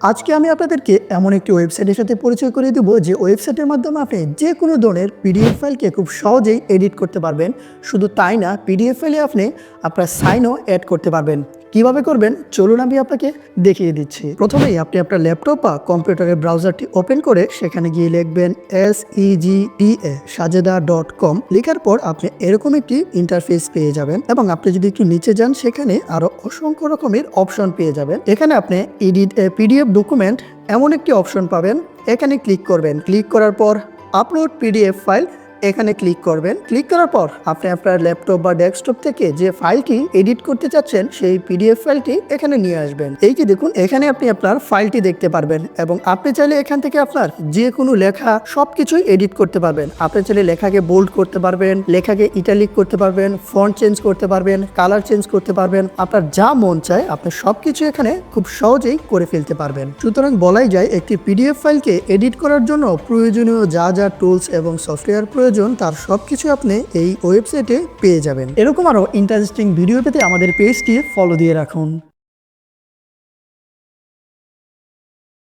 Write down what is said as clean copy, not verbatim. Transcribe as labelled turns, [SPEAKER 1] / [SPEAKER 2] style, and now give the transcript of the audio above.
[SPEAKER 1] আজকে আমি আপনাদেরকে এমন একটি ওয়েবসাইটের সাথে পরিচয় করিয়ে দেব যে ওয়েবসাইটের মাধ্যমে আপনি যে কোনো ধরনের পিডিএফ ফাইলকে খুব সহজেই এডিট করতে পারবেন। শুধু তাই না, পিডিএফ ফাইলে আপনি আপনার সাইনও অ্যাড করতে পারবেন। কিভাবে করবেন চলুন আমি আপনাকে দেখিয়ে দিচ্ছি। প্রথমেই আপনি আপনার ল্যাপটপ বা কম্পিউটারের ব্রাউজারটি ওপেন করে সেখানে গিয়ে লিখবেন SEGDA.com। লেখার পর আপনি এরকম একটি ইন্টারফেস পেয়ে যাবেন এবং আপনি যদি একটু নিচে যান সেখানে আরো অসংখ্য রকমের অপশন পেয়ে যাবেন। এখানে আপনি এডিট পিডিএফ ডকুমেন্ট এমন একটি অপশন পাবেন, এখানে ক্লিক করবেন। ক্লিক করার পর আপলোড পিডিএফ ফাইল এখানে ক্লিক করবেন। ক্লিক করার পর আপনি আপনার ল্যাপটপ বা ডেস্কটপ থেকে যে ফাইলটি এডিট করতে চাচ্ছেন সেই পিডিএফ ফাইলটি এখানে নিয়ে আসবেন। এই যে দেখুন, এখানে আপনি আপনার ফাইলটি দেখতে পারবেন এবং আপনি চাইলে এখান থেকে আপনার যে কোনো লেখা সবকিছুই এডিট করতে পারবেন। আপনি চাইলে লেখাকে বোল্ড করতে পারবেন, লেখাকে ইটালিক করতে পারবেন, ফন্ট চেঞ্জ করতে পারবেন, কালার চেঞ্জ করতে পারবেন। আপনার যা মন চায় আপনি সবকিছু এখানে খুব সহজেই করে ফেলতে পারবেন। সুতরাং বলাই যায় একটি পিডিএফ ফাইলকে এডিট করার জন্য প্রয়োজনীয় যা যা টুলস এবং সফটওয়্যার তার সবকিছু আপনি এই ওয়েবসাইটে পেয়ে যাবেন। এরকম আরো ইন্টারেস্টিং ভিডিও পেতে আমাদের পেজটি ফলো দিয়ে রাখুন।